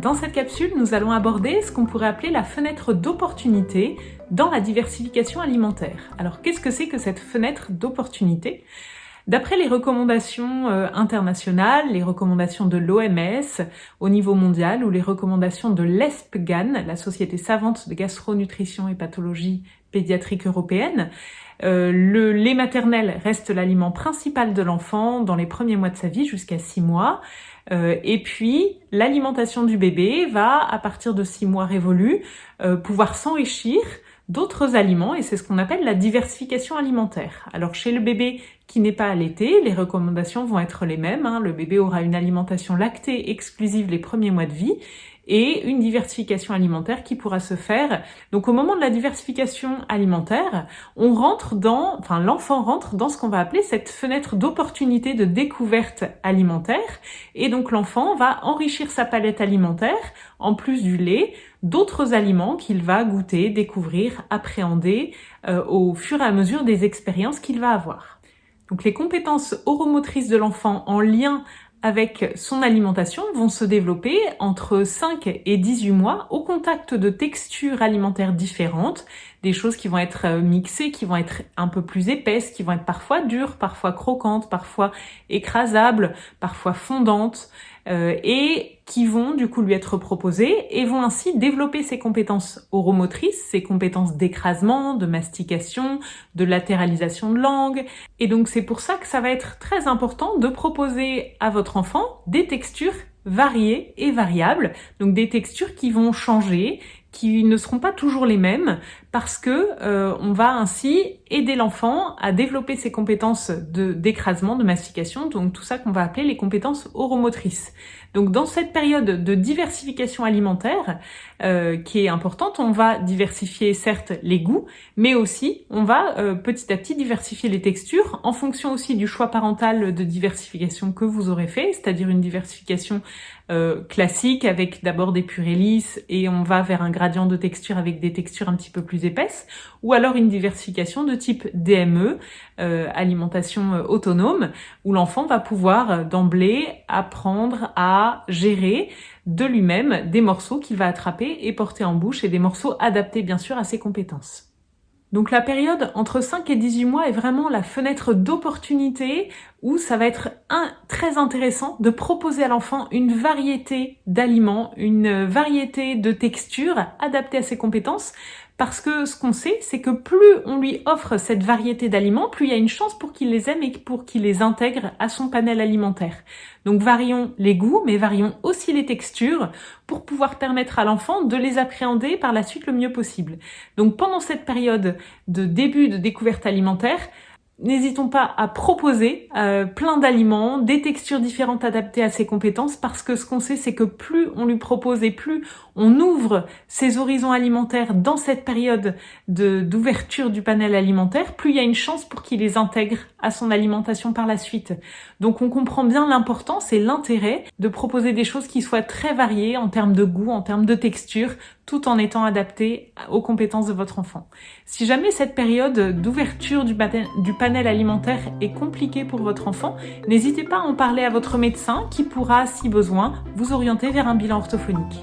Dans cette capsule, nous allons aborder ce qu'on pourrait appeler la fenêtre d'opportunité dans la diversification alimentaire. Alors, qu'est-ce que c'est que cette fenêtre d'opportunité ? D'après les recommandations internationales, les recommandations de l'OMS au niveau mondial ou les recommandations de l'ESPGHAN, la Société savante de gastronutrition et pathologie pédiatrique européenne, le lait maternel reste l'aliment principal de l'enfant dans les premiers mois de sa vie jusqu'à 6 mois. Et puis, l'alimentation du bébé va, à partir de 6 mois révolus, pouvoir s'enrichir d'autres aliments et c'est ce qu'on appelle la diversification alimentaire. Alors chez le bébé qui n'est pas allaité, les recommandations vont être les mêmes. Le bébé aura une alimentation lactée exclusive les premiers mois de vie et une diversification alimentaire qui pourra se faire. Donc au moment de la diversification alimentaire, l'enfant rentre dans ce qu'on va appeler cette fenêtre d'opportunité de découverte alimentaire et donc l'enfant va enrichir sa palette alimentaire en plus du lait, d'autres aliments qu'il va goûter, découvrir, appréhender au fur et à mesure des expériences qu'il va avoir. Donc les compétences oromotrices de l'enfant en lien avec son alimentation vont se développer entre 5 et 18 mois au contact de textures alimentaires différentes, des choses qui vont être mixées, qui vont être un peu plus épaisses, qui vont être parfois dures, parfois croquantes, parfois écrasables, parfois fondantes, et qui vont du coup lui être proposées et vont ainsi développer ses compétences oromotrices, ses compétences d'écrasement, de mastication, de latéralisation de langue. Et donc c'est pour ça que ça va être très important de proposer à votre enfant des textures variées et variables, donc des textures qui vont changer, qui ne seront pas toujours les mêmes, parce que on va ainsi aider l'enfant à développer ses compétences d'écrasement, de mastication, donc tout ça qu'on va appeler les compétences oromotrices. Donc dans cette période de diversification alimentaire qui est importante, on va diversifier certes les goûts, mais aussi on va petit à petit diversifier les textures en fonction aussi du choix parental de diversification que vous aurez fait, c'est-à-dire une diversification classique avec d'abord des purées lisses et on va vers un gradient de texture avec des textures un petit peu plus épaisses, ou alors une diversification de type DME, alimentation autonome, où l'enfant va pouvoir d'emblée apprendre à gérer de lui-même des morceaux qu'il va attraper et porter en bouche et des morceaux adaptés bien sûr à ses compétences. Donc la période entre 5 et 18 mois est vraiment la fenêtre d'opportunité où ça va être très intéressant de proposer à l'enfant une variété d'aliments, une variété de textures adaptées à ses compétences. Parce que ce qu'on sait, c'est que plus on lui offre cette variété d'aliments, plus il y a une chance pour qu'il les aime et pour qu'il les intègre à son panel alimentaire. Donc varions les goûts, mais varions aussi les textures pour pouvoir permettre à l'enfant de les appréhender par la suite le mieux possible. Donc pendant cette période de début de découverte alimentaire, n'hésitons pas à proposer plein d'aliments, des textures différentes adaptées à ses compétences parce que ce qu'on sait, c'est que plus on lui propose et plus on ouvre ses horizons alimentaires dans cette période d'ouverture du panel alimentaire, plus il y a une chance pour qu'il les intègre à son alimentation par la suite. Donc on comprend bien l'importance et l'intérêt de proposer des choses qui soient très variées en termes de goût, en termes de texture, tout en étant adaptées aux compétences de votre enfant. Si jamais cette période d'ouverture du panel alimentaire est compliquée pour votre enfant, n'hésitez pas à en parler à votre médecin qui pourra, si besoin, vous orienter vers un bilan orthophonique.